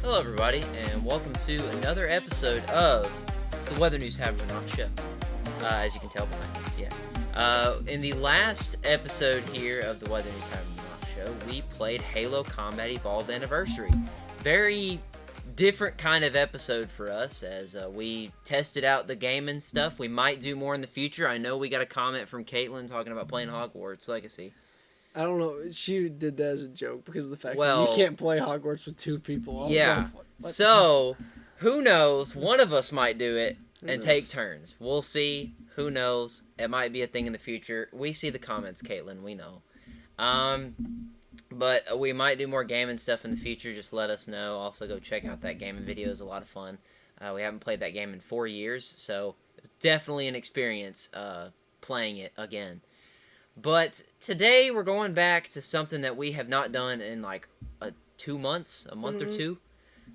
Hello, everybody, and welcome to another episode of the Weather News WNHON show. As you can tell behind us, in the last episode here of the Weather News WNHON show, we played Halo Combat Evolved Anniversary. Very different kind of episode for us, as we tested out the game and stuff. We might do more in the future. I know we got a comment from Caitlin talking about playing Hogwarts Legacy. I don't know. She did that as a joke because of the fact that Well, you can't play Hogwarts with two people. Yeah. So, who knows? One of us might do it and take turns. We'll see. Who knows? It might be a thing in the future. We see the comments, Caitlin. We know. But we might do more gaming stuff in the future. Just let us know. Also, go check out that gaming video. It's a lot of fun. We haven't played that game in 4 years, so it's definitely an experience playing it again. But today we're going back to something that we have not done in like 2 months, a month or two.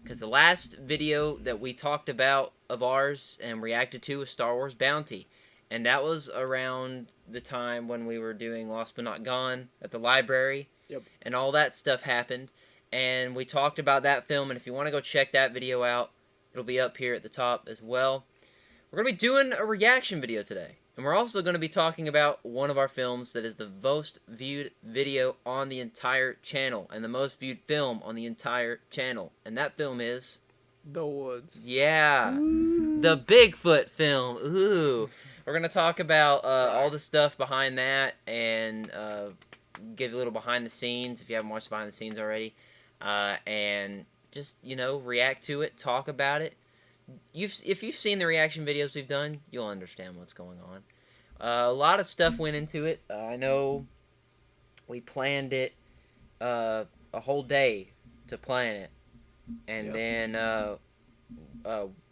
Because the last video that we talked about of ours and reacted to was Star Wars Bounty. And that was around the time when we were doing Lost But Not Gone at the library. Yep. And all that stuff happened. And we talked about that film. And if you want to go check that video out, it'll be up here at the top as well. We're going to be doing a reaction video today. And we're also going to be talking about one of our films that is the most viewed video on the entire channel. And the most viewed film on the entire channel. And that film is... The Woods. Yeah. Ooh. The Bigfoot film. Ooh. We're going to talk about all the stuff behind that. And give a little behind the scenes if you haven't watched behind the scenes already. And just, react to it. Talk about it. If you've seen the reaction videos we've done, you'll understand what's going on. A lot of stuff went into it. I know we planned it a whole day to plan it. And then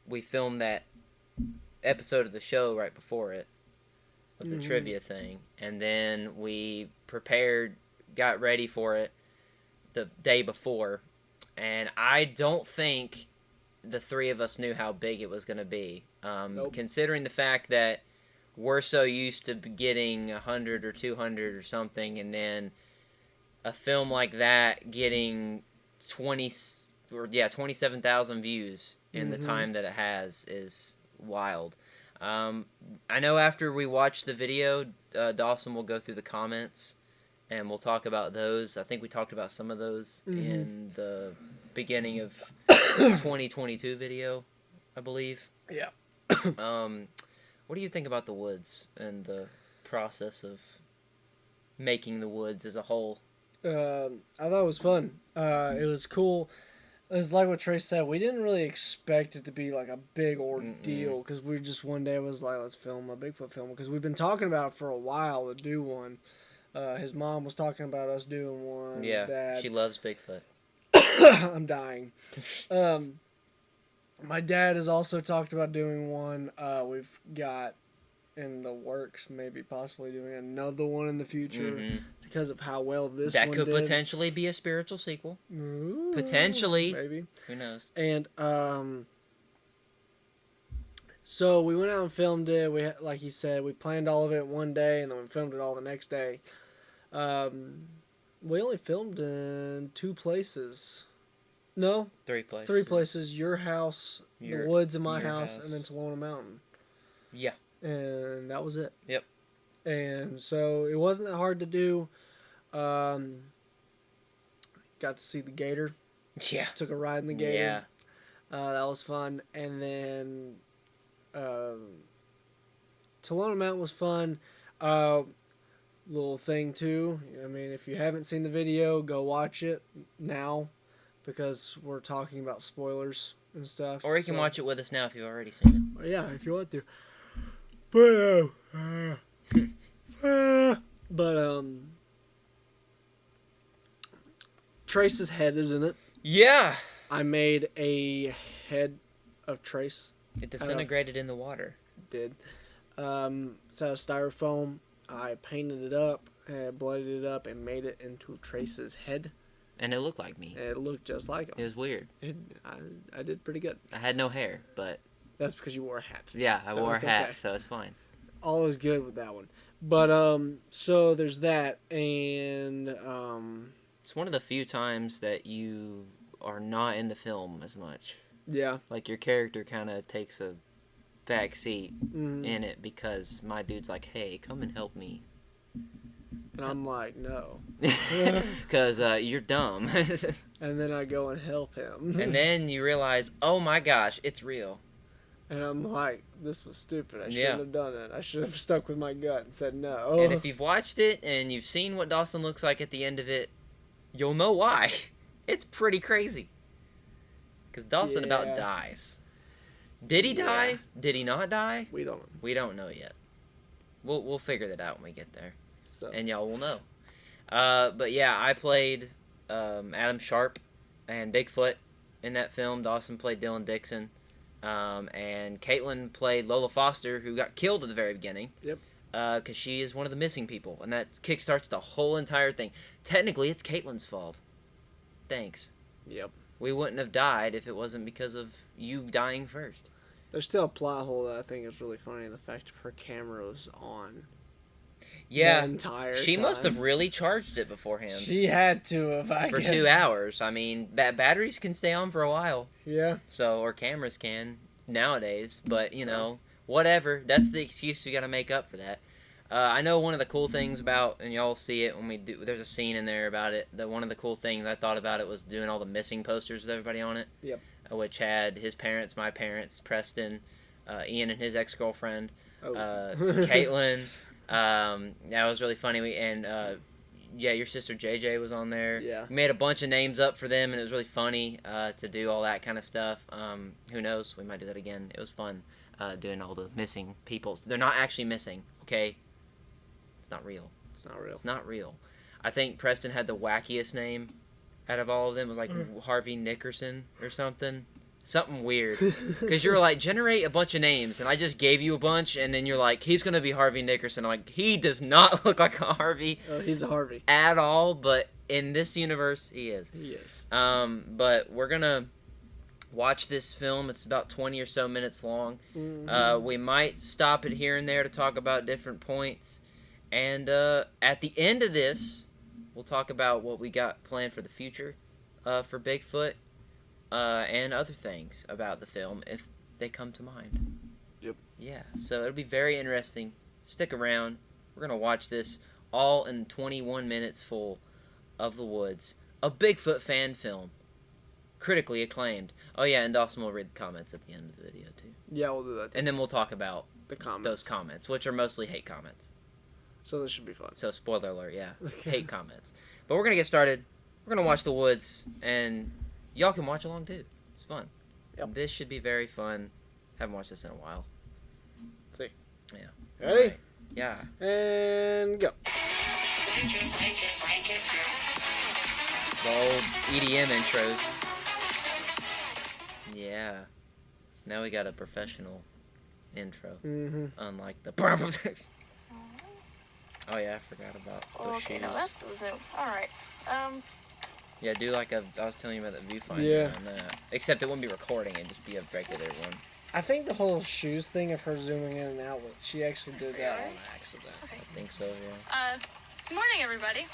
we filmed that episode of the show right before it with the trivia thing. And then we prepared, got ready for it the day before. And I don't think the three of us knew how big it was going to be. Nope. Considering the fact that we're so used to getting 100 or 200 or something, and then a film like that getting 27,000 views in the time that it has is wild. I know after we watch the video, Dawson will go through the comments, and we'll talk about those. I think we talked about some of those in the beginning of 2022 video, I believe. Yeah. What do you think about The Woods and the process of making The Woods as a whole? I thought it was fun. It was cool. It's like what Trey said. We didn't really expect it to be like a big ordeal because we just one day was like, let's film a Bigfoot film because we've been talking about it for a while to do one. His mom was talking about us doing one. Yeah, his dad. She loves Bigfoot. I'm dying. My dad has also talked about doing one. We've got in the works, maybe possibly doing another one in the future because of how well this one did. That could potentially be a spiritual sequel. Ooh, potentially. Maybe. Who knows? And so we went out and filmed it. We like he said, we planned all of it one day, and then we filmed it all the next day. We only filmed in 2 places. No. 3 places. 3 places. Your house, the woods in my house, and then Talona Mountain. Yeah. And that was it. Yep. And so it wasn't that hard to do. Got to see the gator. Yeah. Took a ride in the gator. Yeah. That was fun. And then Talona Mountain was fun. Little thing too. I mean, if you haven't seen the video, go watch it now. Because we're talking about spoilers and stuff. Or you can watch it with us now if you've already seen it. Yeah, if you want to. But, Trace's head is in it. Yeah! I made a head of Trace. It disintegrated in the water. It did. It's out of styrofoam. I painted it up, blooded it up, and made it into Trace's head. And it looked like me. It looked just like him. It was weird. I did pretty good. I had no hair, but... That's because you wore a hat. Yeah, I wore a hat, so it's fine. All is good with that one. But, so there's that, and, It's one of the few times that you are not in the film as much. Yeah. Like, your character kind of takes a back seat Mm-hmm. in it because my dude's like, hey, come and help me. And I'm like, no. Because you're dumb. And then I go and help him. And then you realize, oh my gosh, it's real. And I'm like, this was stupid. I Yeah. shouldn't have done it. I should have stuck with my gut and said no. And if you've watched it and you've seen what Dawson looks like at the end of it, you'll know why. It's pretty crazy. Because Dawson about Yeah. dies. Did he Yeah. die? Did he not die? We don't. We don't know yet. We'll figure that out when we get there. So. And y'all will know. But yeah, I played Adam Sharp and Bigfoot in that film. Dawson played Dylan Dixon. And Caitlin played Lola Foster, who got killed at the very beginning. Yep. Because she is one of the missing people. And that kickstarts the whole entire thing. Technically, it's Caitlin's fault. Thanks. Yep. We wouldn't have died if it wasn't because of you dying first. There's still a plot hole that I think is really funny. The fact her camera was on. Yeah. The entire She time. must have really charged it beforehand. She had to have. For 2 hours. I mean, batteries can stay on for a while. Yeah. So, or cameras can nowadays. But, you know, whatever. That's the excuse we got to make up for that. I know one of the cool things about, and y'all see it when we do, there's a scene in there about it, that one of the cool things I thought about it was doing all the missing posters with everybody on it. Yep. Which had his parents, my parents, Preston, Ian and his ex-girlfriend, Caitlin. That was really funny. Yeah, your sister JJ was on there. Yeah. We made a bunch of names up for them, and it was really funny to do all that kind of stuff. Who knows? We might do that again. It was fun doing all the missing peoples. They're not actually missing, okay? It's not real. It's not real. It's not real. I think Preston had the wackiest name out of all of them. It was like Harvey Nickerson or something. Something weird. Because you were like, generate a bunch of names, and I just gave you a bunch, and then you're like, he's going to be Harvey Nickerson. I'm like, he does not look like a Harvey. Oh, he's a Harvey. At all, but in this universe, he is. He is. But we're going to watch this film. It's about 20 or so minutes long. Mm-hmm. We might stop it here and there to talk about different points. And at the end of this, we'll talk about what we got planned for the future for Bigfoot and other things about the film if they come to mind. Yep. Yeah, so it'll be very interesting. Stick around. We're going to watch this all in 21 minutes full of the woods. A Bigfoot fan film. Critically acclaimed. Oh yeah, and Dawson will read the comments at the end of the video too. Yeah, we'll do that too. And then we'll talk about The comments. those comments, which are mostly hate comments. So this should be fun. So spoiler alert, yeah. Hate comments. But we're going to get started. We're going to watch The Woods, and y'all can watch along too. It's fun. Yep. This should be very fun. Haven't watched this in a while. See. Yeah. Ready? Right. Yeah. And go. The old EDM intros. Yeah. Now we got a professional intro. Mm-hmm. Unlike the... Oh yeah, I forgot about those Okay, shoes. no, that's the zoom. Alright. Yeah, do like I was telling you about the viewfinder Yeah. on that. Except it wouldn't be recording, it'd just be a regular one. I think the whole shoes thing of her zooming in and out, she actually did that on accident. Okay. I think so, yeah. Good morning, everybody.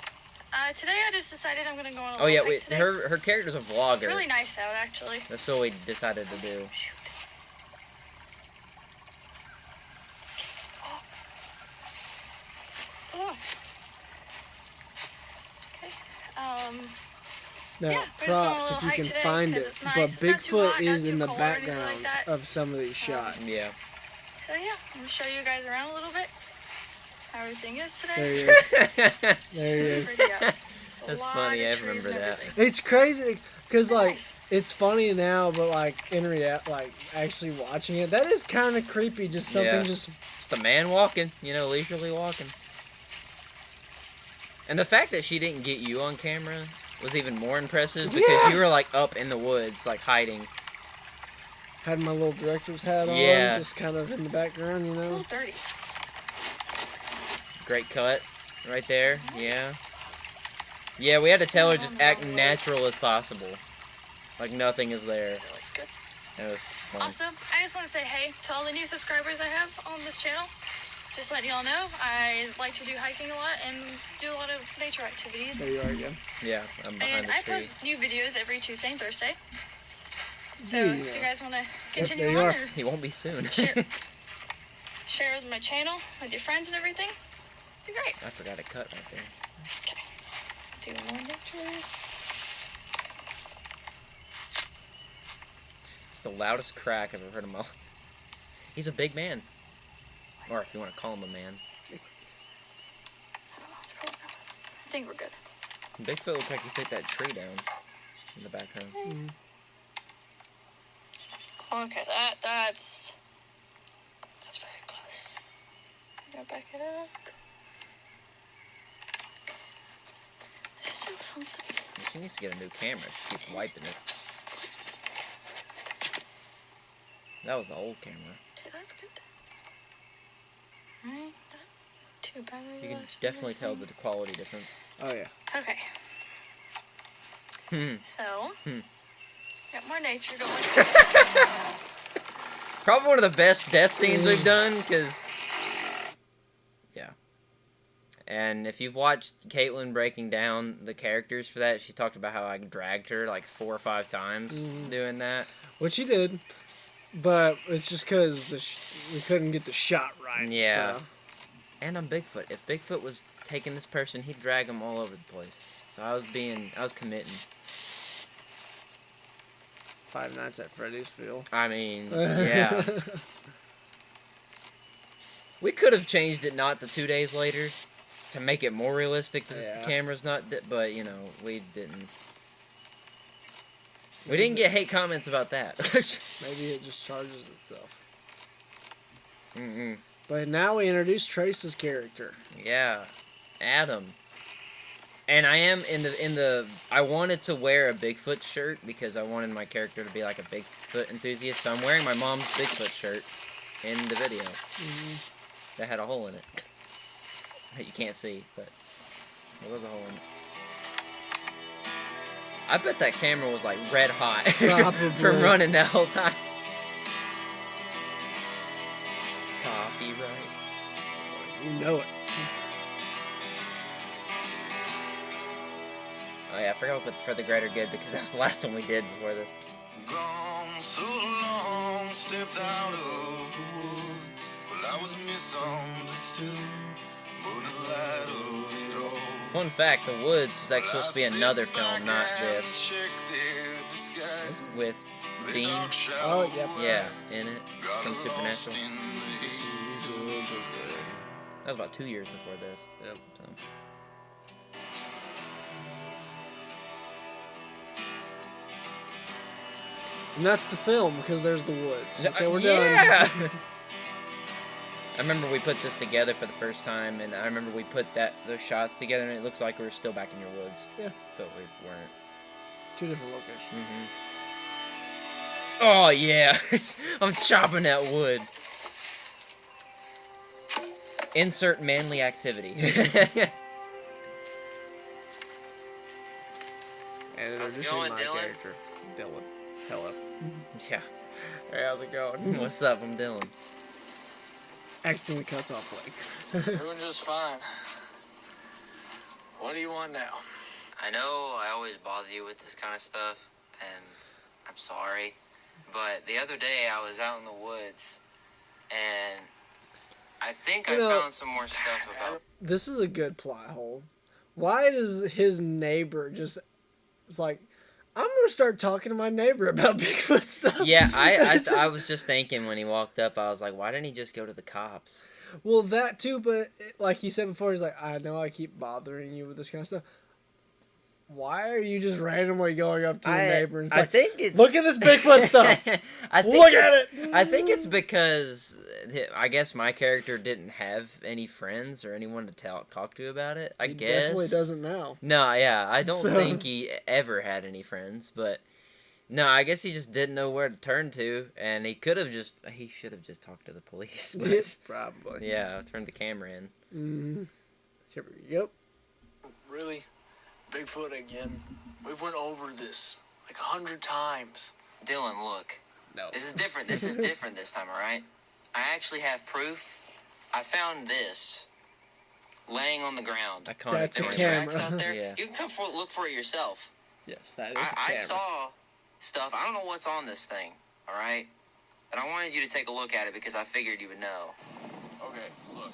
Today I just decided I'm gonna go on a Oh yeah, little wait, hike today. her character's a vlogger. It's really nice out, actually. That's what we decided to do. Shoot. Oh. Okay. Now, Yeah, we're just going on a props little if you hike can today find 'cause it, it's nice. but It's not too Bigfoot hot, not is too in the cold or anything background like that. of some of these shots. Yeah. So yeah, I'm gonna show you guys around a little bit how everything is today. There he is. There he is. Pretty, it's a That's lot funny, of I trees remember and that. everything. It's crazy because like Nice. it's funny now, but like in like actually watching it, that is kind of creepy. Just something Yeah. just Just a man walking, leisurely walking. And the fact that she didn't get you on camera was even more impressive because Yeah. you were like up in the woods, like hiding. had my little director's hat on, Yeah. just kind of in the background, you It's a know. little dirty. Great cut right there. Yeah. Yeah, we had to tell her just act natural as possible. Like nothing is there. It looks good. It was fun. Also, I just want to say hey to all the new subscribers I have on this channel. Just letting y'all know, I like to do hiking a lot and do a lot of nature activities. There you are again. Yeah, I'm behind And the I tree. post new videos every Tuesday and Thursday. So Yeah. if you guys want to there continue you on are. or He won't be soon. share with my channel with your friends and everything, it'd be great. I forgot to cut right there. Okay. Do more nature. It's the loudest crack I've ever heard in my life. He's a big man. Or if you want to call him a man. I think we're good. Bigfoot looks like he took that tree down in the background. Okay, that's very close. Gotta back it up. There's still something. She needs to get a new camera. She keeps wiping it. That was the old camera. Okay, that's good. Alright. Too bad. You can definitely tell the quality difference. Oh yeah. Okay. So, got more nature going. Probably one of the best death scenes we've done, because... Yeah. And if you've watched Caitlin breaking down the characters for that, she talked about how I dragged her like 4 or 5 times doing that. Which he did, but it's just because we couldn't get the shot right. Yeah. So. And I'm Bigfoot. If Bigfoot was taking this person, he'd drag them all over the place. So I was committing. Five Nights at Freddy's feel. I mean, yeah. We could have changed it not to 2 days later to make it more realistic that the camera's not, but you know, we didn't. We didn't get hate comments about that. Maybe it just charges itself. Mm-mm. But now we introduce Trace's character. Yeah, Adam. And I am I wanted to wear a Bigfoot shirt because I wanted my character to be like a Bigfoot enthusiast. So I'm wearing my mom's Bigfoot shirt in the video. That had a hole in it that you can't see, but there was a hole in it. I bet that camera was like red hot from running that whole time. Copyright. You know it. Oh yeah, I forgot to put For the Greater Good because that was the last one we did before this. Gone so long, stepped out of the woods. Well, I was misunderstood, but the light of it all. Fun fact, The Woods was actually supposed to be another film, not this. With Dean. Oh, yep. Yeah, in it. From Supernatural. That was about 2 years before this. Yep. So. And that's the film because there's the woods. Okay, we're yeah! done. I remember we put this together for the first time, and I remember we put those shots together, and it looks like we were still back in your woods. Yeah. But we weren't. 2 different locations. Oh, yeah. I'm chopping that wood. Insert manly activity. And How's it introducing going, my Dylan? character, Dylan. Hello. Yeah. Hey, how's it going? What's up? I'm Dylan. Accidentally cuts off leg. Doing just fine. What do you want now? I know I always bother you with this kind of stuff, and I'm sorry. But the other day I was out in the woods, and I think I found some more stuff about... This is a good plot hole. Why does his neighbor just... It's like, I'm going to start talking to my neighbor about Bigfoot stuff. Yeah, I was just thinking when he walked up, I was like, why didn't he just go to the cops? Well, that too, but like he said before, he's like, I know I keep bothering you with this kind of stuff. Why are you just randomly going up to your neighbor and I think it's... look at this Bigfoot stuff. Look at it. I think it's because I guess my character didn't have any friends or anyone to talk to about it. I guess. Definitely doesn't now. No, yeah, I don't think he ever had any friends, but no, I guess he just didn't know where to turn to, and he should have just talked to the police. But, probably. Yeah, turned the camera in. Mm-hmm. Here we go. Really? Bigfoot again? We've went over this like 100 times. Dylan, look. No. This is different. This is different this time, all right? I actually have proof. I found this laying on the ground. That's There a were camera. tracks out there. Yeah. You can come look for it yourself. Yes, that is a camera. I saw stuff. I don't know what's on this thing, all right? But I wanted you to take a look at it because I figured you would know. Okay, look.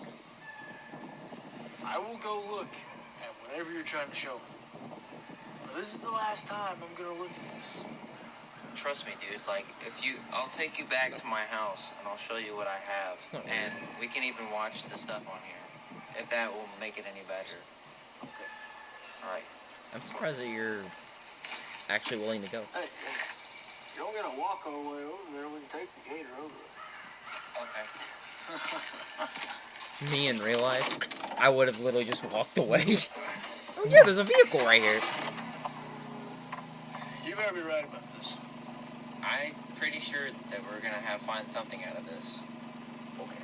I will go look at whatever you're trying to show me. But this is the last time I'm gonna look at this. Trust me, dude. Like, I'll take you back to my house and I'll show you what I have, and we can even watch the stuff on here, if that will make it any better. Okay. All right. I'm surprised that you're actually willing to go. Hey, you don't gotta walk all the way over there. We can take the gator over there. Okay. Me in real life, I would have literally just walked away. Oh yeah, there's a vehicle right here. You better be right about this. I'm pretty sure that we're gonna find something out of this. Okay.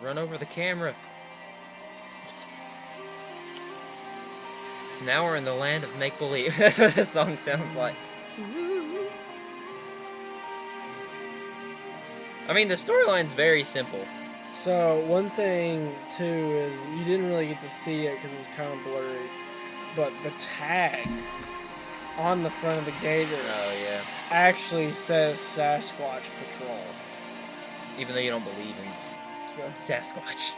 Run over the camera. Now we're in the land of make-believe. That's what this song sounds like. I mean, the storyline's very simple. So one thing too is you didn't really get to see it because it was kind of blurry, but the tag on the front of the gator Oh, yeah. actually says Sasquatch Patrol. Even though you don't believe in So Sasquatch.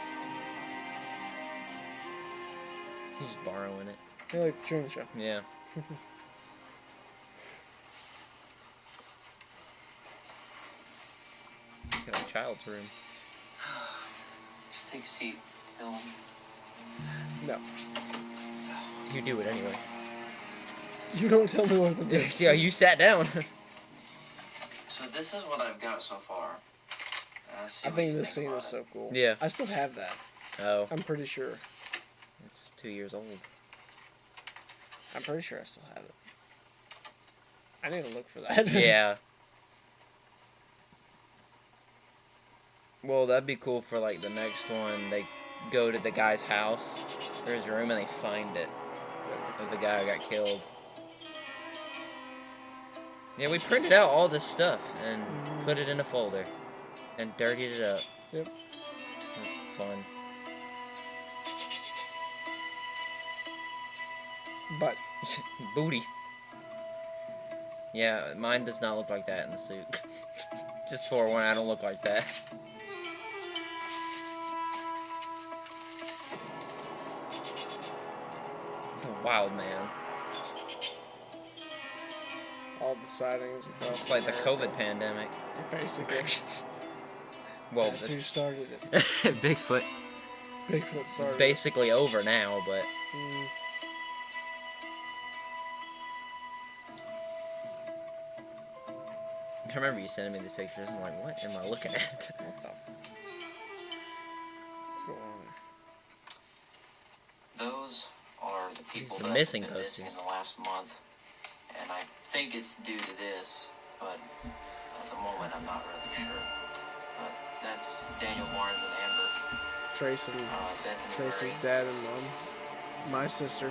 He's just borrowing it. I like the Truman Show. Yeah. He's got a child's room. Just take a seat, film. No, You do it anyway. you don't tell me what to do. Yeah, you sat down. So this is what I've got so far. I think this scene is so cool. Yeah. I still have that. Oh, I'm pretty sure. it's 2 years old. I'm pretty sure I still have it. I need to look for that. Yeah. Well, that'd be cool for like the next one. They go to the guy's house or his room and they find it of the guy who got killed. Yeah, we printed out all this stuff and put it in a folder and dirtied it up. Yep. It was fun. But Booty. Yeah, mine does not look like that in the suit. Just forewarn, I don't look like that. The wild man. all the sightings across. It's like the COVID pandemic. Basically. Well, That's who started it. Bigfoot. Bigfoot started It's basically over now, but it. Mm. I remember you sending me these pictures. I'm like, what am I looking at? What the? What's going on? Those are the people The that missing have been missing in posters. the last month, and I think it's due to this, but at the moment I'm not really sure. But that's Daniel Barnes and Amber, Trace and Bethany Trace's Murray, dad and mom. My sister.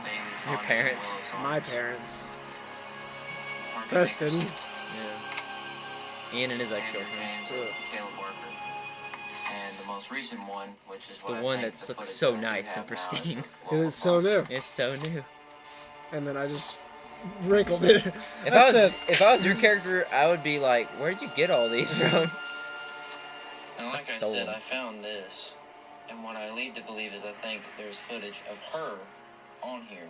Bailey Your Saunders, parents. and Willow Saunders. My parents. Harvey Preston. Nicholson, Yeah. Ian and his Andrew ex-girlfriend. James, and Caleb Barker. And the most recent one, which is what The I one think that the looks footage so that we nice and have now is pristine. of It Lola was so Foster. new. It's so new. And then I just wrinkled it. If I I said, was your character, I would be like, where'd you get all these from? And like I Stolen. said, I found this, and what I lead to believe is I think there's footage of her on here.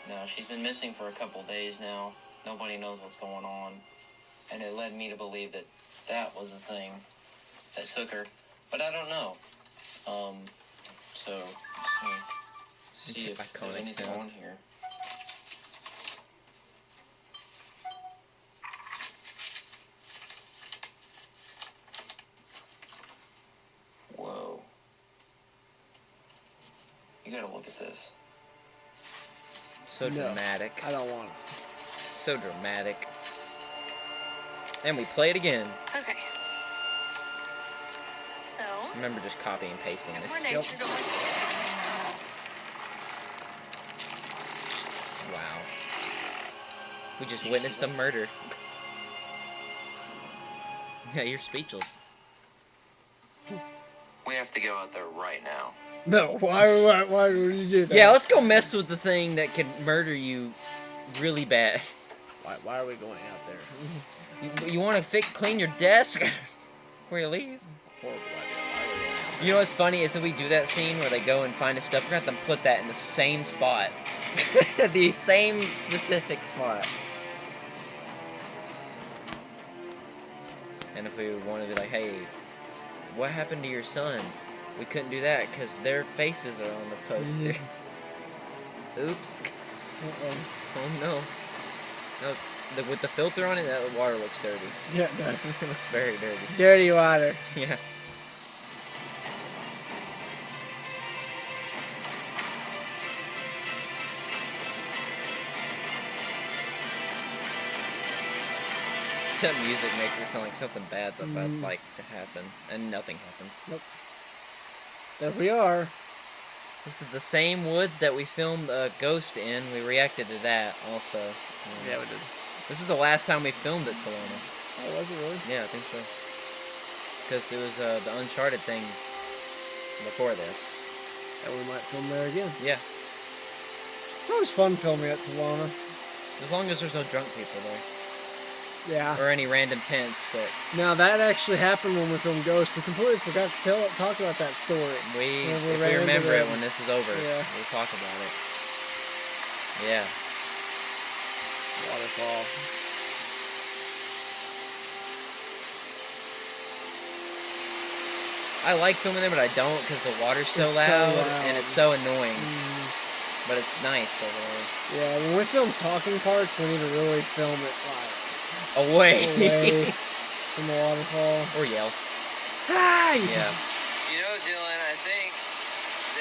Now, she's been missing for a couple days now. Nobody knows what's going on. And it led me to believe that that was the thing that took her. But I don't know. So, let's see if Iconic there's anything sound. on here. Whoa. You gotta look at this. So No. dramatic. I don't want it. So dramatic. And we play it again. Okay. So, Remember just copy and pasting more this. nature going. Wow. We just witnessed a murder. Yeah, you're speechless. We have to go out there right now. No, why would you do that? Yeah, let's go mess with the thing that can murder you really bad. Why are we going out there? You want to clean your desk before you leave? It's a horrible idea. Why are we going out there? You know what's funny is if we do that scene where they go and find his stuff, we're gonna have to put that in the same spot. The same specific spot. And if we want to be like, hey, what happened to your son? We couldn't do that because their faces are on the poster. Oops. Uh-oh. Oh no. No, with the filter on it, that water looks dirty. Yeah, it does. It looks very dirty. Dirty water. Yeah. That music makes it sound like something bad's about like to happen, and nothing happens. Nope. There we are. This is the same woods that we filmed Ghost in. We reacted to that also. Yeah, we did. This is the last time we filmed at Kelowna. Oh, was it really? Yeah, I think so. Because it was the Uncharted thing before this. And we might film there again. Yeah. It's always fun filming at Kelowna. As long as there's no drunk people there. Yeah. Or any random tents that Now that actually happened when we filmed Ghost. We completely forgot to talk about that story. if ran we into remember it them. when this is over, Yeah. we'll talk about it. Yeah. Waterfall. I like filming there, but I don't because the water's so It's so loud, loud. and it's so annoying. Mm. But it's nice over Yeah, when we film talking parts, we need to really film it there. Away. away from the waterfall. Or yell. Hi! Yeah. You know, Dylan, I think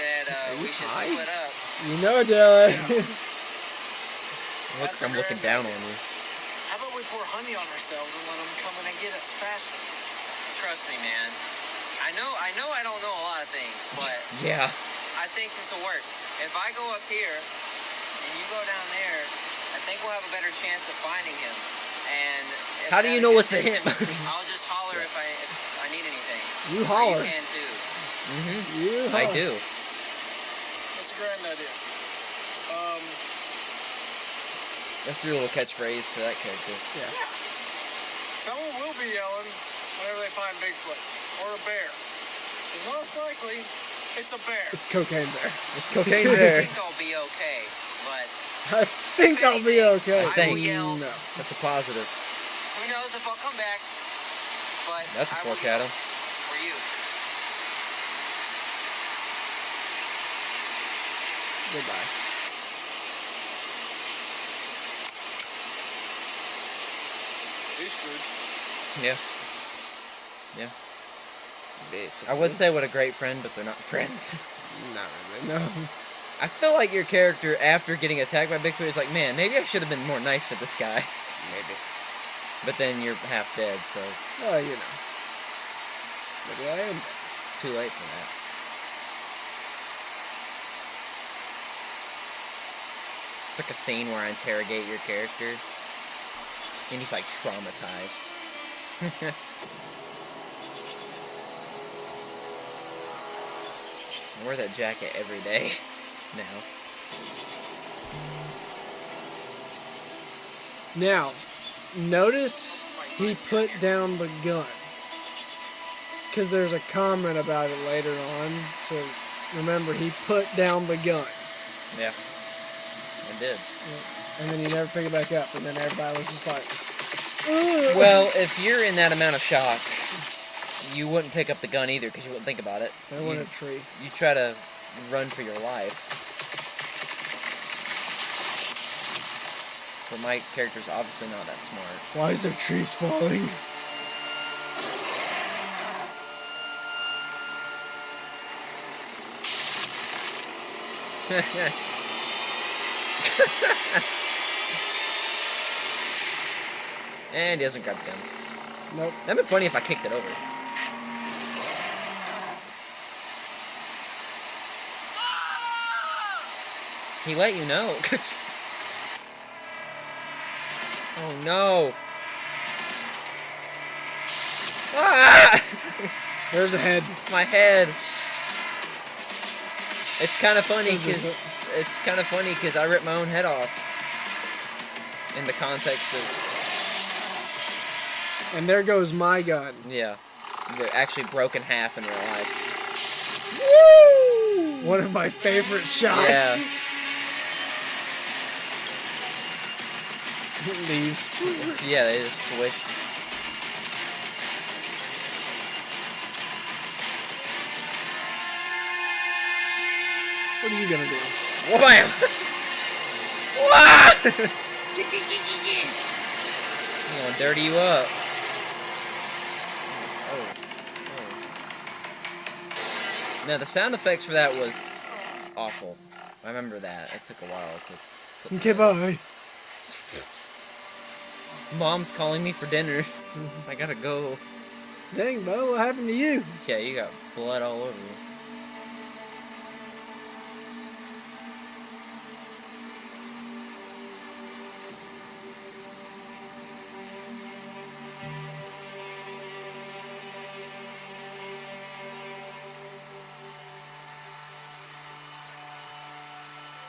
that we should high? split up. You know, Dylan. Look, I'm looking down on you. How about we pour honey on ourselves and let them come in and get us faster? Trust me, man. I know I don't know a lot of things, but Yeah. I think this will work. If I go up here and you go down there, I think we'll have a better chance of finding him. And if How do you at a know good what's a him? distance, I'll just holler if I need anything. You Or holler. You can too. You I holler. do. That's a grand idea. That's your little catchphrase for that character. Yeah. Someone will be yelling whenever they find Bigfoot or a bear. And most likely, it's a bear. It's Cocaine Bear. It's Cocaine I Bear. think I'll be okay, but I think I'll be okay. I think. yell. No. That's a positive. who knows if I'll come back. But That's a I will foreshadow. yell for you. Goodbye. He's screwed. Yeah. Yeah. Basically. I would say what a great friend, but they're not friends. Not really, no. I feel like your character, after getting attacked by Bigfoot, is like, man, maybe I should have been more nice to this guy. Maybe. But then you're half dead, so Well, you know. Maybe I am. it's too late for that. It's like a scene where I interrogate your character, and he's like traumatized. I wear that jacket every day now. Now, notice he put down the gun. Because there's a comment about it later on. So remember, he put down the gun. Yeah, I did. And then he never picked it back up. And then everybody was just like, ugh. Well, if you're in that amount of shock, you wouldn't pick up the gun either because you wouldn't think about it. I want a tree. You try to run for your life. But my character's obviously not that smart. Why is there trees falling? And he doesn't grab the gun. Nope. That'd be funny if I kicked it over. He let you know. Oh no. Ah! There's a head. My head. It's kind of funny because I ripped my own head off. In the context of, And there goes my gun. yeah, it actually broke in half in real life. Woo! One of my favorite shots. Yeah. Leaves. Yeah, they just swish. What are you gonna do? Wham! Wah! I'm gonna dirty you up. Oh. No, the sound effects for that was awful. I remember that. It took a while to put Okay, bye. Mom's calling me for dinner. I gotta go. Dang, Bo, what happened to you? Yeah, you got blood all over you.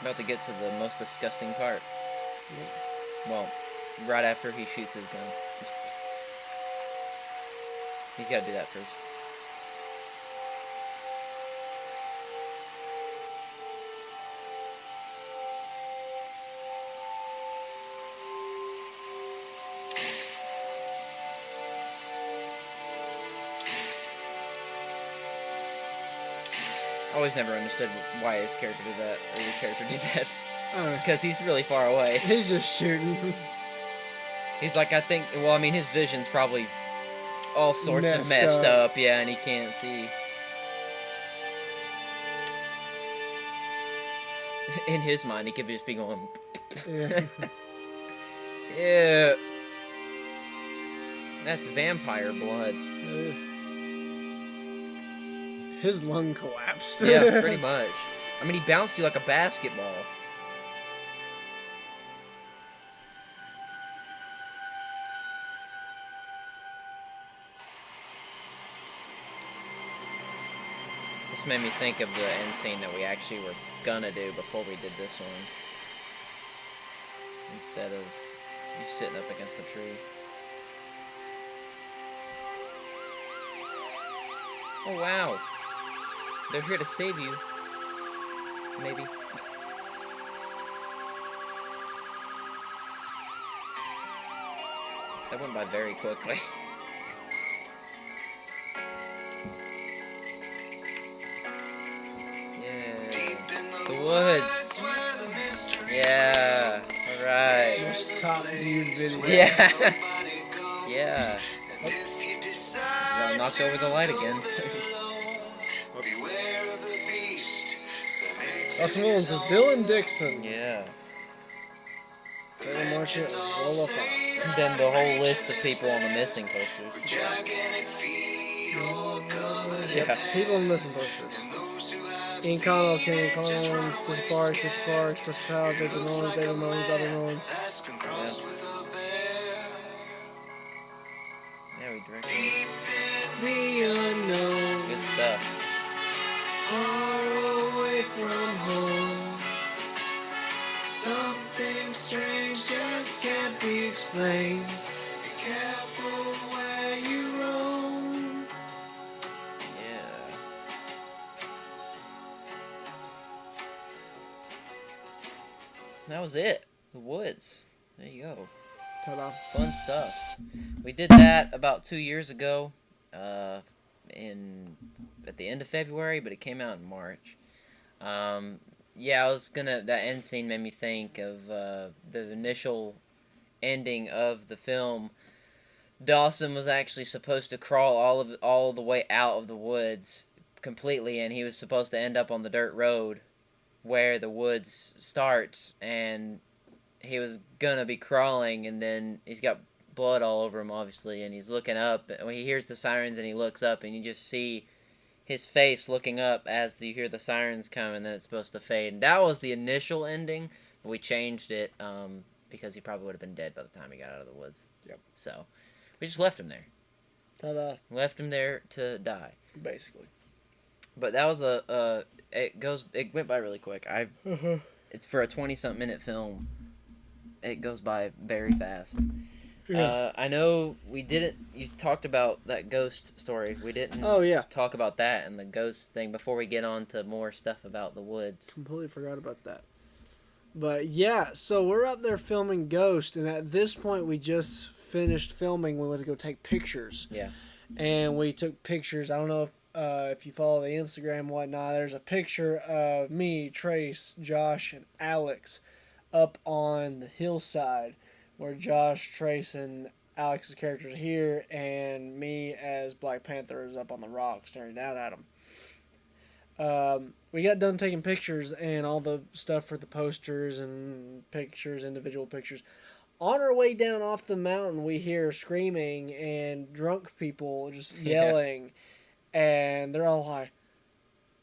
About to get to the most disgusting part. Well, right after he shoots his gun. He's got to do that first. I always never understood why his character did that, or your character did that. Because he's really far away. He's just shooting. He's like, I think, well, I mean, his vision's probably all sorts of messed up, yeah, and he can't see. In his mind, he could just be going, Yeah. yeah. That's vampire blood. His lung collapsed. Yeah, pretty much. I mean, he bounced you like a basketball. This made me think of the end scene that we actually were gonna do before we did this one. Instead of you sitting up against the tree. Oh wow. They're here to save you. Maybe. That went by very quickly. The woods. Yeah. Alright. Most top viewed video. Yeah. Yeah. Y'all knocked over the light again. Dawson Mullins is Dylan Dixon. Yeah. Sarah Marshall is Lola Foster. And then the whole list of people on the missing posters. Yeah. People on the missing posters. Ian Connell, Kenny Collins, Sissy Parks, Richard Parks, Chris Powell, David Mullins, David Mullins, Bobby Mullins. Yeah, we directed. The unknown. Good stuff. Far away from home. Something strange just can't be explained. Be careful where you roam. Yeah. That was it. The woods. There you go. Ta-da. Fun stuff. We did that about 2 years ago, at the end of February, but it came out in March. Yeah, that end scene made me think of the initial ending of the film. Dawson was actually supposed to crawl all the way out of the woods completely, and he was supposed to end up on the dirt road where the woods starts, and he was gonna be crawling, and then he's got blood all over him, obviously, and he's looking up, and when he hears the sirens, and he looks up, and you just see his face looking up as you hear the sirens come, and then it's supposed to fade. And that was the initial ending, but we changed it because he probably would have been dead by the time he got out of the woods. Yep. So we just left him there. Ta-da. Left him there to die. basically. But that was it went by really quick. It's for a 20-something minute film. It goes by very fast. Yeah. I know you talked about that ghost story. We didn't Oh, yeah. talk about that and the ghost thing before we get on to more stuff about the woods. Completely forgot about that. But yeah, so we're up there filming Ghost, and at this point we just finished filming. We went to go take pictures. Yeah. And we took pictures. I don't know if you follow the Instagram and whatnot. There's a picture of me, Trace, Josh, and Alex up on the hillside where Josh, Trace, and Alex's characters are here, and me as Black Panther is up on the rock staring down at them. We got done taking pictures and all the stuff for the posters and pictures, individual pictures. On our way down off the mountain, we hear screaming and drunk people just yelling, and they're all like,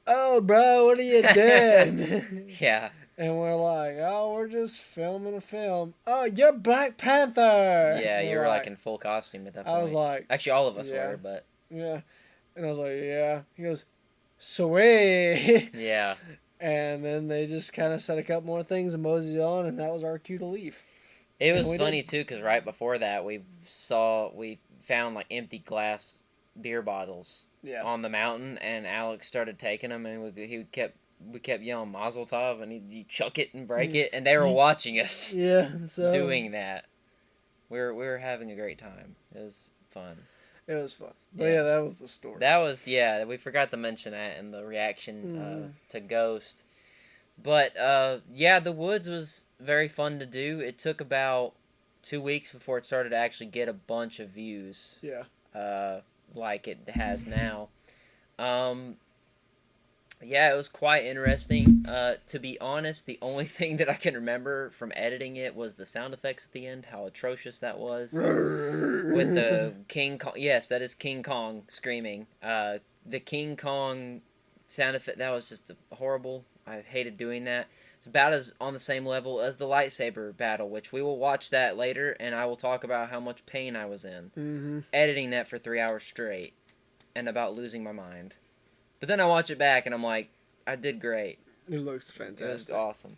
"Oh, bro, what are you doing?" Yeah. And we're like, "Oh, we're just filming a film." "Oh, you're Black Panther." Yeah, And you we're were like in full costume at that point. I was like, actually, all of us yeah. were, but "Yeah," and I was like, "Yeah." He goes, "Sweet." yeah. And then they just kind of said a couple more things and moseyed on, and that was our cue to leave. It And was we funny did. too, because right before that, we found like empty glass beer bottles Yeah. on the mountain, and Alex started taking them, and we kept yelling Mazel Tov, and he'd chuck it and break it, and they were watching us Yeah. So doing that. We were having a great time. It was fun. it was fun. But Yeah. yeah, that was the story. That was we forgot to mention that in the reaction to Ghost. But the woods was very fun to do. It took about 2 weeks before it started to actually get a bunch of views. Yeah. Like it has now. It was quite interesting. To be honest, the only thing that I can remember from editing it was the sound effects at the end, how atrocious that was. With the King Kong. Yes, that is King Kong screaming. The King Kong sound effect, that was just horrible. I hated doing that. It's about as on the same level as the lightsaber battle, which we will watch that later, and I will talk about how much pain I was in editing that for 3 hours straight, and about losing my mind. But then I watch it back, and I'm like, I did great. It looks fantastic. It was awesome.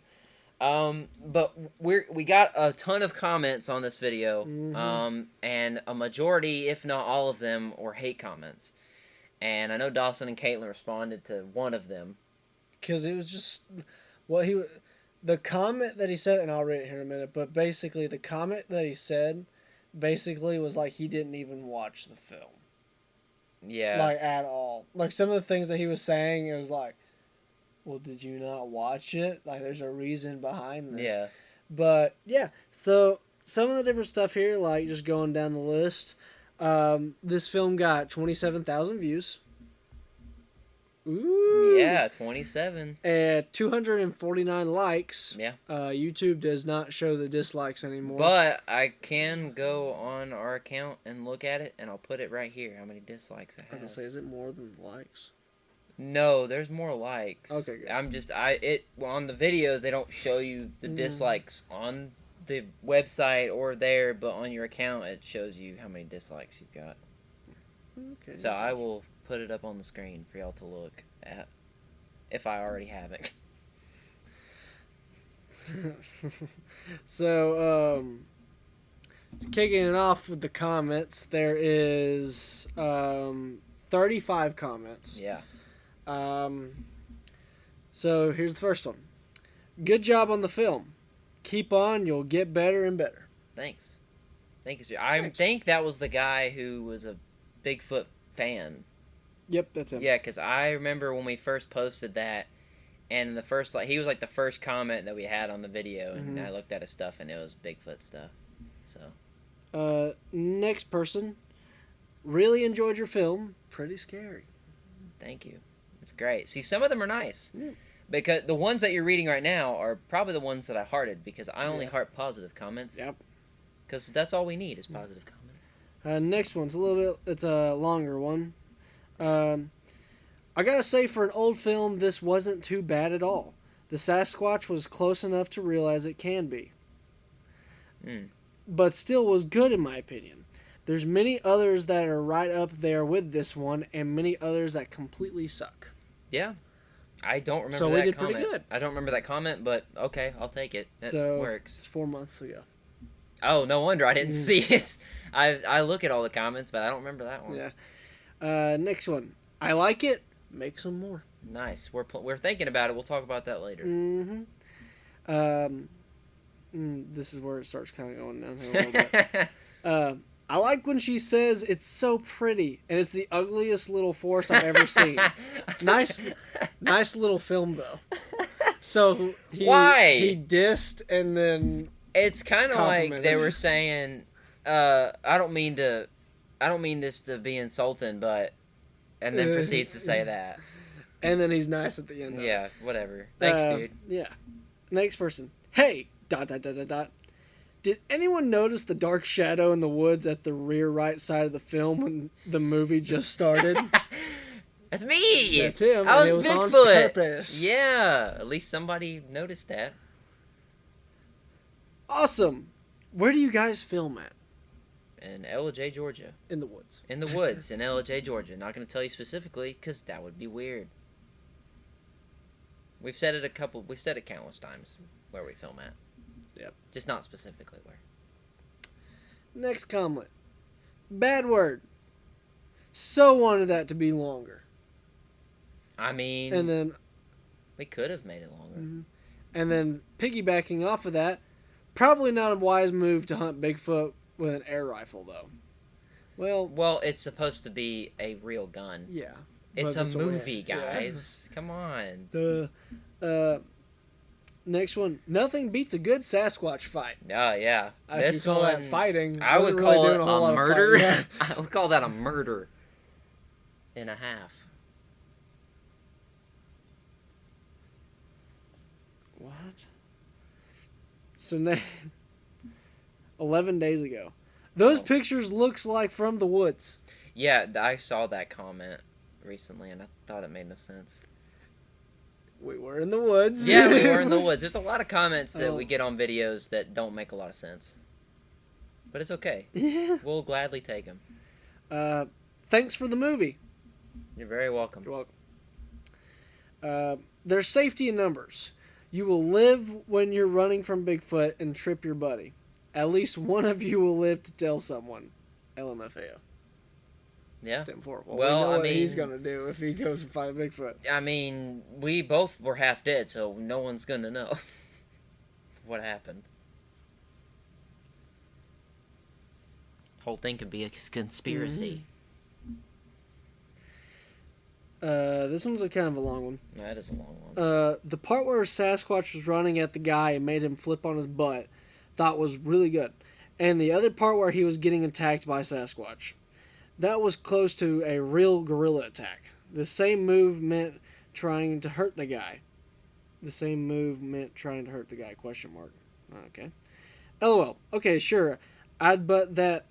But we got a ton of comments on this video, and a majority, if not all of them, were hate comments. And I know Dawson and Caitlin responded to one of them. Because it was just the comment that he said, and I'll read it here in a minute, but basically the comment that he said basically was like he didn't even watch the film. Yeah. Like, at all. Like, some of the things that he was saying, it was like, well, did you not watch it? Like, there's a reason behind this. Yeah. But, yeah. So, some of the different stuff here, like, just going down the list. This film got 27,000 views. Ooh. Yeah, 27. And 249 likes. Yeah. YouTube does not show the dislikes anymore. But I can go on our account and look at it, and I'll put it right here, how many dislikes it I was gonna has. say, is it more than likes? No, there's more likes. Okay, good. On the videos, they don't show you the dislikes on the website or there, but on your account, it shows you how many dislikes you've got. Okay. So I will put it up on the screen for y'all to look at, if I already haven't. So, kicking it off with the comments, there is 35 comments. Yeah. So here's the first one. Good job on the film. Keep on, you'll get better and better. Thanks. Thank you, sir. I think that was the guy who was a Bigfoot fan. Yep, that's him. Yeah, because I remember when we first posted that, and the first, he was the first comment that we had on the video, and I looked at his stuff, and it was Bigfoot stuff. So. Next person. Really enjoyed your film. Pretty scary. Thank you. It's great. See, some of them are nice. Yeah. Because the ones that you're reading right now are probably the ones that I hearted, because I only heart positive comments. Yep. Because that's all we need is positive comments. Next one's it's a longer one. I gotta say, for an old film, this wasn't too bad at all. The Sasquatch was close enough to realize it can be. But still was good in my opinion. There's many others that are right up there with this one, and many others that completely suck. Yeah. I don't remember So that we did comment. pretty good. I don't remember that comment, but okay, I'll take it. That So works. it's 4 months ago. Oh, no wonder I didn't see it. I look at all the comments, but I don't remember that one. Yeah. Next one. I like it. Make some more. Nice. We're thinking about it. We'll talk about that later. This is where it starts kind of going downhill a little bit. I like when she says it's so pretty, and it's the ugliest little forest I've ever seen. Nice little film though. So Why? He dissed and then It's kind of like complimented. they were saying, I don't mean this to be insulting, but, and then proceeds to say that. and then he's nice at the end. Of Yeah, whatever. Thanks, dude. Yeah. Next person. Hey. ... Did anyone notice the dark shadow in the woods at the rear right side of the film when the movie just started? That's me. That's him. I and was it on Bigfoot. purpose. Yeah, at least somebody noticed that. Awesome. Where do you guys film at? In LJ, Georgia. In the woods. In the woods in LJ, Georgia. Not going to tell you specifically because that would be weird. We've said it countless times where we film at. Yep. Just not specifically where. Next comment. Bad word. So wanted that to be longer. I mean, And then we could have made it longer. piggybacking off of that, probably not a wise move to hunt Bigfoot with an air rifle though. Well, it's supposed to be a real gun. yeah. It's but a movie, yeah. guys. Come on. The next one. Nothing beats a good Sasquatch fight. Oh, yeah. If you call that fighting, I would wasn't really call doing it a whole lot a of murder. fighting. Yeah. I would call that a murder and a half. What? So 11 days ago. Those pictures looks like from the woods. Yeah, I saw that comment recently, and I thought it made no sense. We were in the woods. Yeah, we were in the woods. There's a lot of comments that Oh. we get on videos that don't make a lot of sense. But it's okay. Yeah. We'll gladly take them. Thanks for the movie. You're very welcome. You're welcome. There's safety in numbers. You will live when you're running from Bigfoot and trip your buddy. At least one of you will live to tell someone. LMFAO. Yeah. 10-4. Well, Well, we know I what he's mean- going to do if he goes and fight Bigfoot. I mean, we both were half dead, so no one's going to know what happened. Whole thing could be a conspiracy. This one's a kind of a long one. That is a long one. The part where Sasquatch was running at the guy and made him flip on his butt, thought was really good. And the other part where he was getting attacked by Sasquatch. That was close to a real gorilla attack. The same move meant trying to hurt the guy. Question mark. Okay. LOL. Okay, sure. I'd butt that.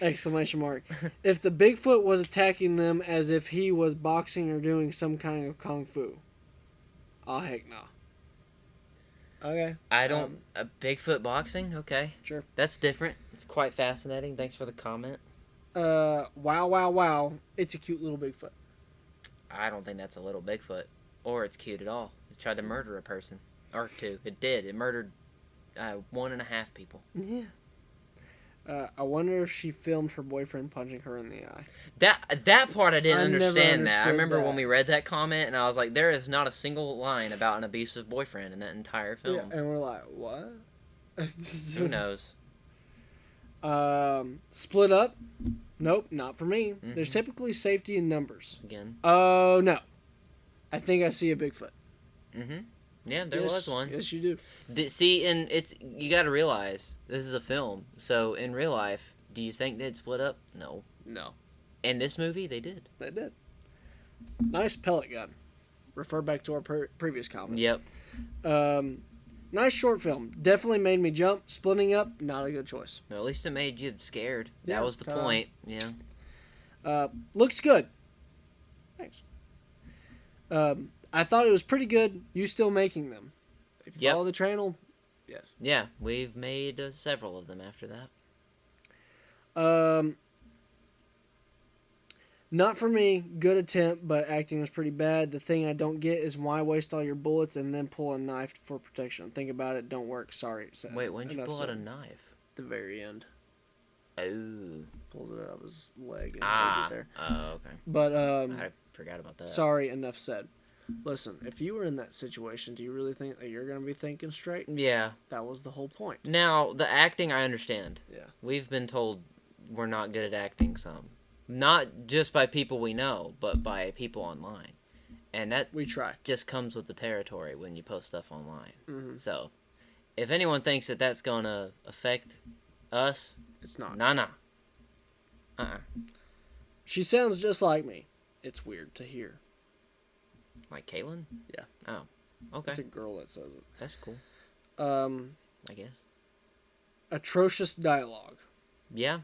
Exclamation mark. If the Bigfoot was attacking them as if he was boxing or doing some kind of kung fu. Oh, heck no. Okay. I don't... Bigfoot boxing? Okay. Sure. That's different. It's quite fascinating. Thanks for the comment. Wow. It's a cute little Bigfoot. I don't think that's a little Bigfoot. Or it's cute at all. It tried to murder a person. Or two. It did. It murdered 1.5 people. Yeah. I wonder if she filmed her boyfriend punching her in the eye. That part I didn't I never understand that. I understood remember that. when we read that comment, and I was like, there is not a single line about an abusive boyfriend in that entire film. Yeah, and we're like, what? Who knows? Split up? Nope, not for me. Mm-hmm. There's typically safety in numbers. Again. Oh, no. I think I see a Bigfoot. Mm-hmm. Yeah, there Yes, was one. Yes, you do. See, and you got to realize this is a film. So in real life, do you think they'd split up? No. No. In this movie, they did. They did. Nice pellet gun. Refer back to our previous comment. Yep. Nice short film. Definitely made me jump. Splitting up, not a good choice. Well, at least it made you scared. Yeah, That was the point. Yeah. Looks good. Thanks. I thought it was pretty good. You still making them. If you Yep. follow the channel, Yes. Yeah, we've made several of them after that. Not for me. Good attempt, but acting was pretty bad. The thing I don't get is why waste all your bullets and then pull a knife for protection. Think about it. Don't work. Sorry. Wait, when'd you Enough pull out a said. knife? The very end. Oh. Pulls it out of his leg and holds it there. Oh, okay. But I forgot about that. sorry. Enough said. Listen, if you were in that situation, do you really think that you're going to be thinking straight? Yeah. That was the whole point. Now, the acting, I understand. Yeah. We've been told we're not good at acting some. Not just by people we know, but by people online. And that We try. just comes with the territory when you post stuff online. Mm-hmm. So, if anyone thinks that that's going to affect us, It's not. nah. She sounds just like me. It's weird to hear. Like Caitlyn? Yeah. Oh, okay. It's a girl that says it. That's cool, Um, I guess. atrocious dialogue. Yeah.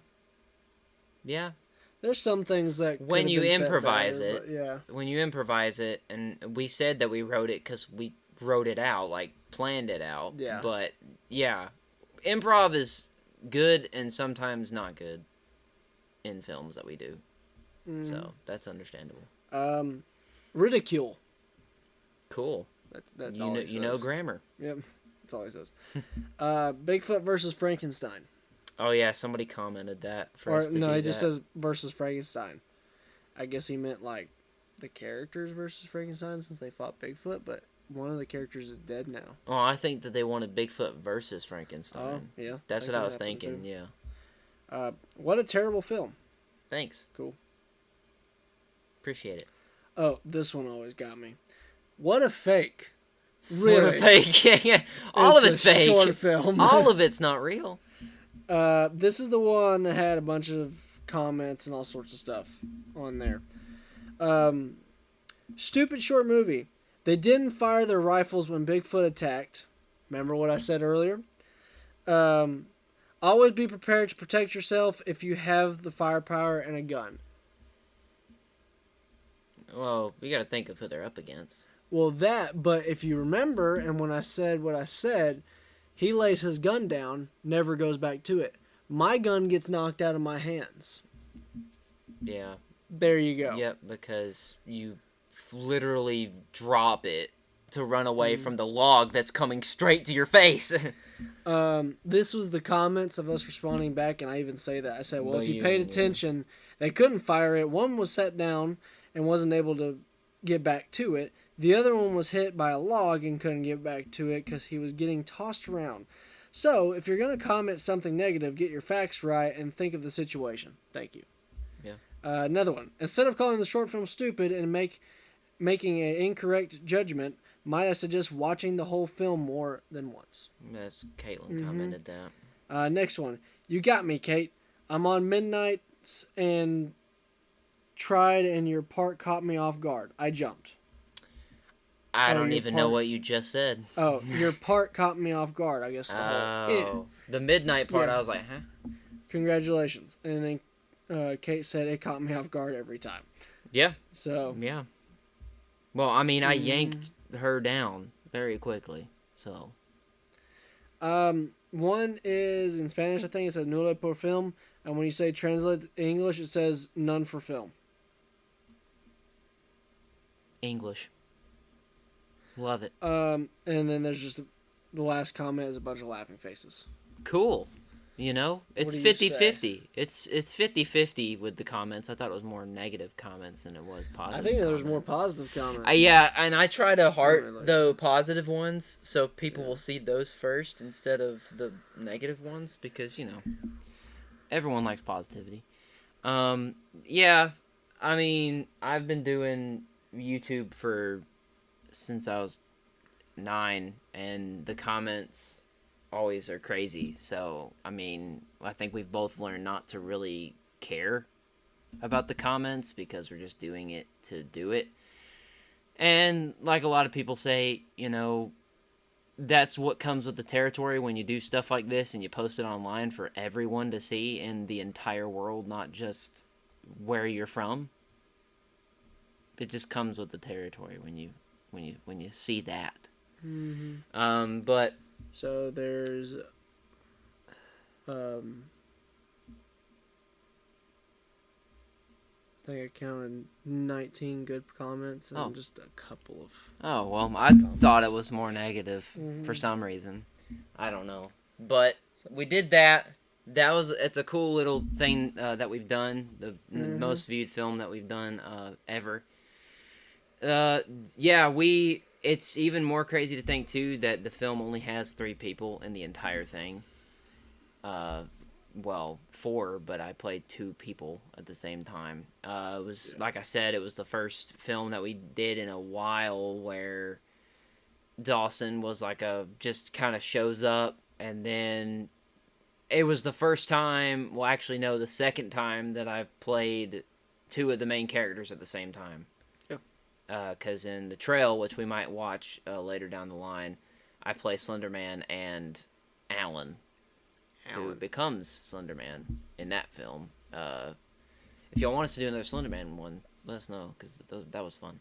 Yeah. There's some things that When could have you been said improvise better, it. but yeah. When you improvise it, and we said that we wrote it because we wrote it out, like planned it out. Yeah. But yeah, improv is good and sometimes not good in films that we do. Mhm. So that's understandable. Ridicule. Cool. That's you all know, he you know says. grammar. Yep. That's all he says. Bigfoot versus Frankenstein. Oh yeah, somebody commented that. For Or us to no, do he just that. says versus Frankenstein. I guess he meant like the characters versus Frankenstein since they fought Bigfoot, but one of the characters is dead now. Oh, I think that they wanted Bigfoot versus Frankenstein. Oh, yeah. That's that what I could was happen, thinking. too. Yeah. What a terrible film. Thanks. Cool. Appreciate it. Oh, this one always got me. What a fake. Really? What a fake. Yeah. All of it's a fake. short film. All of it's not real. This is the one that had a bunch of comments and all sorts of stuff on there. Stupid short movie. They didn't fire their rifles when Bigfoot attacked. Remember what I said earlier? Always be prepared to protect yourself if you have the firepower and a gun. Well, we got to think of who they're up against. Well, but if you remember, and when I said what I said, he lays his gun down, never goes back to it. My gun gets knocked out of my hands. Yeah. There you go. Yep, because you literally drop it to run away from the log that's coming straight to your face. This was the comments of us responding back, and I even say that. I said, well, if you paid Yeah. attention, they couldn't fire it. One was set down and wasn't able to get back to it. The other one was hit by a log and couldn't get back to it because he was getting tossed around. So, if you're going to comment something negative, get your facts right and think of the situation. Thank you. Yeah. Another one. Instead of calling the short film stupid and making an incorrect judgment, might I suggest watching the whole film more than once? That's Caitlin commented that. Next one. You got me, Kate. I'm on midnights and tried, and your part caught me off guard. I jumped. I don't your even know part- what you just said. Oh, your part caught me off guard. I guess the whole. The midnight part, Yeah. I was like, huh? Congratulations. And then Kate said it caught me off guard every time. Yeah. So Yeah. Well, I mean, I yanked her down very quickly, so. one is in Spanish. I think it says "nulo por film," and when you say translate in English, it says "none for film." English. Love it. And then there's just the last comment is a bunch of laughing faces. Cool. You know, it's do you say? 50-50. It's 50-50 with the comments. I thought it was more negative comments than it was positive. I think there's more comments. positive comments. Yeah, and I try to heart Really? the positive ones so people will see those first instead of the negative ones because, you know, everyone likes positivity. Yeah, I mean, I've been doing YouTube since I was 9, and the comments always are crazy. So, I mean, I think we've both learned not to really care about the comments because we're just doing it to do it. And like a lot of people say, you know, that's what comes with the territory when you do stuff like this and you post it online for everyone to see in the entire world, not just where you're from. It just comes with the territory when you see that. Mm-hmm. But So there's I think I counted 19 good comments and just a couple of. Oh, well, I thought it was more negative for some reason. I don't know. But we did that. It's a cool little thing that we've done. The most viewed film that we've done ever. It's even more crazy to think, too, that the film only has 3 people in the entire thing. Well, 4, but I played 2 people at the same time. It was, like I said, it was the first film that we did in a while where Dawson was just kind of shows up, and then it was the first time, well, actually, no, the second time that I played 2 of the main characters at the same time. Yeah. Because in The Trail, which we might watch later down the line, I play Slenderman and Alan, who becomes Slenderman in that film. If y'all want us to do another Slenderman one, let us know, because that was fun.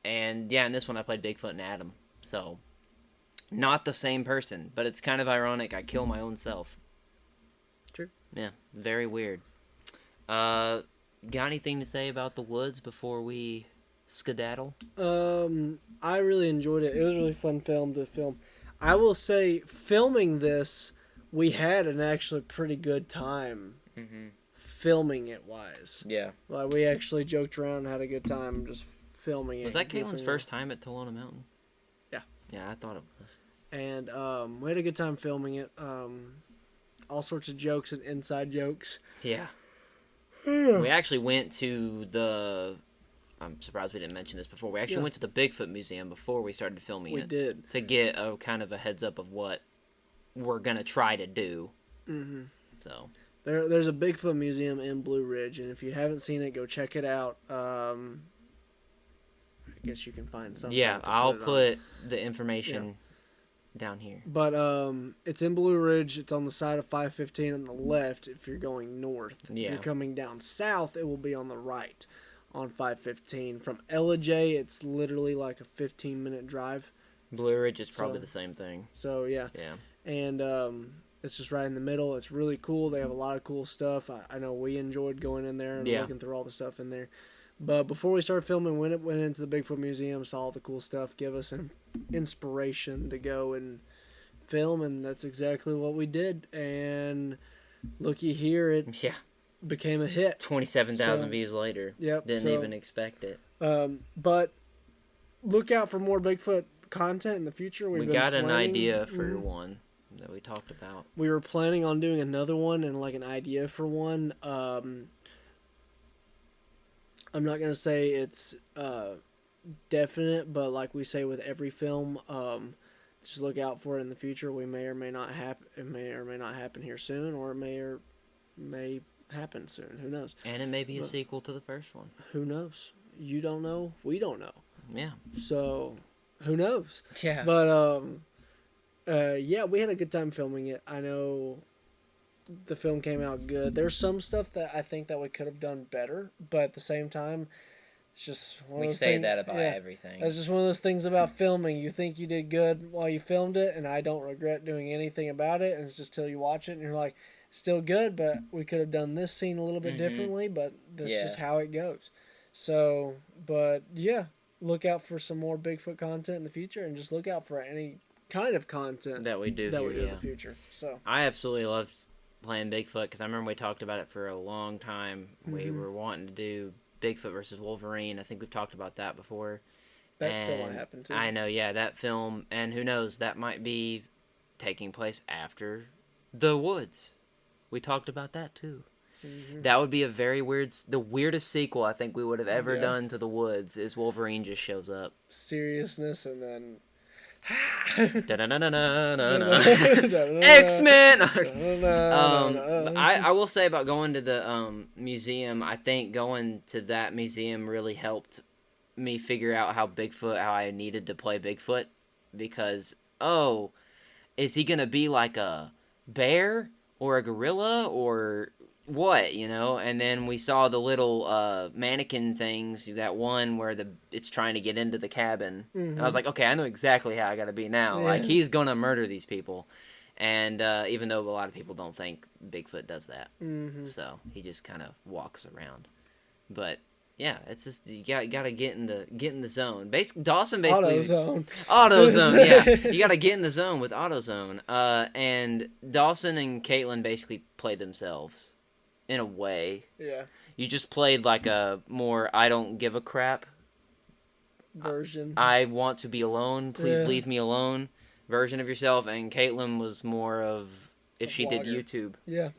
And yeah, in this one I played Bigfoot and Adam, so not the same person, but it's kind of ironic. I kill my own self. True. Yeah, very weird. Got anything to say about The Woods before we skedaddle? I really enjoyed it. It was a really fun film to film. I will say, filming this, we had an actually pretty good time filming it wise. Yeah. Like, we actually joked around and had a good time just filming it. Was that Caitlin's first time at Tolona Mountain? Yeah. Yeah, I thought it was. And we had a good time filming it. All sorts of jokes and inside jokes. Yeah. We actually went to the... I'm surprised we didn't mention this before. We actually went to the Bigfoot Museum before we started filming it. We did. To get a kind of a heads up of what we're going to try to do. Mm-hmm. So... There's a Bigfoot Museum in Blue Ridge, and if you haven't seen it, go check it out. I guess you can find something. Yeah, I'll put the information down here. But it's in Blue Ridge. It's on the side of 515 on the left if you're going north. Yeah. If you're coming down south, it will be on the right on 515. From Ellijay, it's literally like a 15-minute drive. Blue Ridge is probably the same thing. So, yeah. Yeah. And it's just right in the middle. It's really cool. They have a lot of cool stuff. I know we enjoyed going in there and looking through all the stuff in there. But before we started filming, went into the Bigfoot Museum, saw all the cool stuff, give us an inspiration to go and film, and that's exactly what we did. And looky here, it became a hit. 27,000 views later. Yep. Didn't even expect it. But look out for more Bigfoot content in the future. We got an idea for one that we talked about. We were planning on doing another one and like an idea for one. I'm not going to say it's definite, but like we say with every film, just look out for it in the future. We may or may not happen. It may or may not happen here soon, or it may happen soon. Who knows? And it may be a sequel to the first one. Who knows? You don't know. We don't know. Yeah. So, who knows? Yeah. But yeah, we had a good time filming it. I know the film came out good. There's some stuff that I think that we could have done better, but at the same time, it's just one of those things. We say that about everything. It's just one of those things about filming. You think you did good while you filmed it, and I don't regret doing anything about it. And it's just till you watch it, and you're like, still good, but we could have done this scene a little bit differently, but that's just how it goes. So, but yeah, look out for some more Bigfoot content in the future, and just look out for any kind of content that we do in the future. So I absolutely love playing Bigfoot because I remember we talked about it for a long time. We were wanting to do Bigfoot versus Wolverine. I think we've talked about that before. That still might happen too. I know, yeah, that film, and who knows, that might be taking place after The Woods. We talked about that too. That would be a very the weirdest sequel I think we would have ever done to The Woods is Wolverine just shows up. Seriousness, and then X-Men! I will say about going to the museum, I think going to that museum really helped me figure out how I needed to play Bigfoot, because, is he going to be like a bear or a gorilla, or what, you know? And then we saw the little mannequin things, that one where it's trying to get into the cabin. And I was like, okay, I know exactly how I gotta be now. Yeah. Like, he's gonna murder these people. And even though a lot of people don't think Bigfoot does that. So he just kind of walks around. But yeah, it's just you gotta get in the zone. Dawson basically AutoZone, yeah. You gotta get in the zone with AutoZone. And Dawson and Caitlin basically played themselves, in a way. Yeah. You just played like a more I don't give a crap version. I want to be alone. Please leave me alone version of yourself. And Caitlin was more of if she did YouTube. Yeah.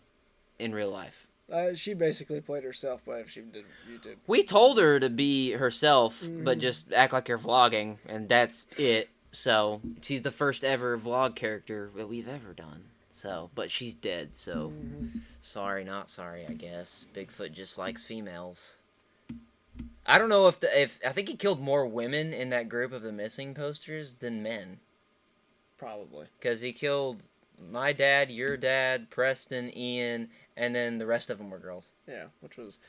In real life. She basically played herself, but if she did YouTube. We told her to be herself, but just act like you're vlogging, and that's it. So, she's the first ever vlog character that we've ever done. So, but she's dead, so sorry, not sorry, I guess. Bigfoot just likes females. I don't know if I think he killed more women in that group of the missing posters than men. Probably. Because he killed my dad, your dad, Preston, Ian, and then the rest of them were girls. Yeah, which was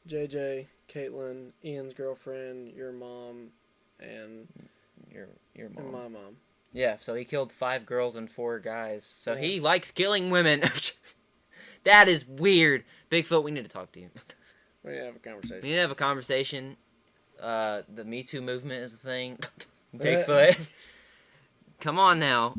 JJ, Caitlin, Ian's girlfriend, your mom, and your mom. And my mom. Yeah, so he killed 5 girls and 4 guys. So he likes killing women. That is weird. Bigfoot, we need to talk to you. We need to have a conversation. We need to have a conversation. The Me Too movement is a thing. Bigfoot. Come on now.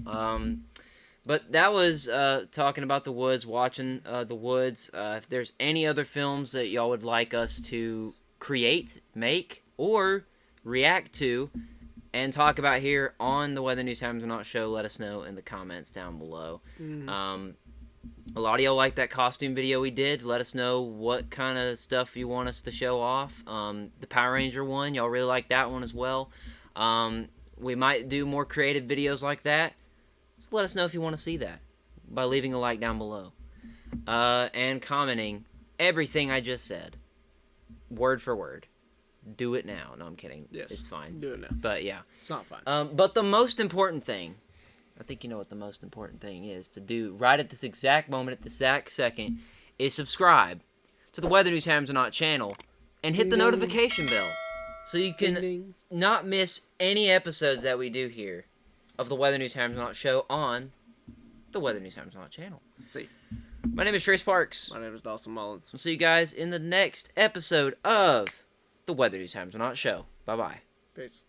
But that was talking about the woods, watching the woods. If there's any other films that y'all would like us to create, make, or react to, and talk about here on the Weather News Times or Not show, let us know in the comments down below. A lot of y'all like that costume video we did. Let us know what kind of stuff you want us to show off. The Power Ranger one, y'all really like that one as well. We might do more creative videos like that. Just let us know if you want to see that by leaving a like down below. And commenting everything I just said. Word for word. Do it now. No, I'm kidding. Yes. It's fine. Do it now. But yeah. It's not fine. But the most important thing, I think you know what the most important thing is to do right at this exact moment, at this exact second, is subscribe to the Weather News Times or Not channel and hit the notification bell so you can not miss any episodes that we do here of the Weather News Times or Not show on the Weather News Times or Not channel. See. My name is Trace Parks. My name is Dawson Mullins. We'll see you guys in the next episode of the Weather News Times or Not show. Bye-bye. Peace.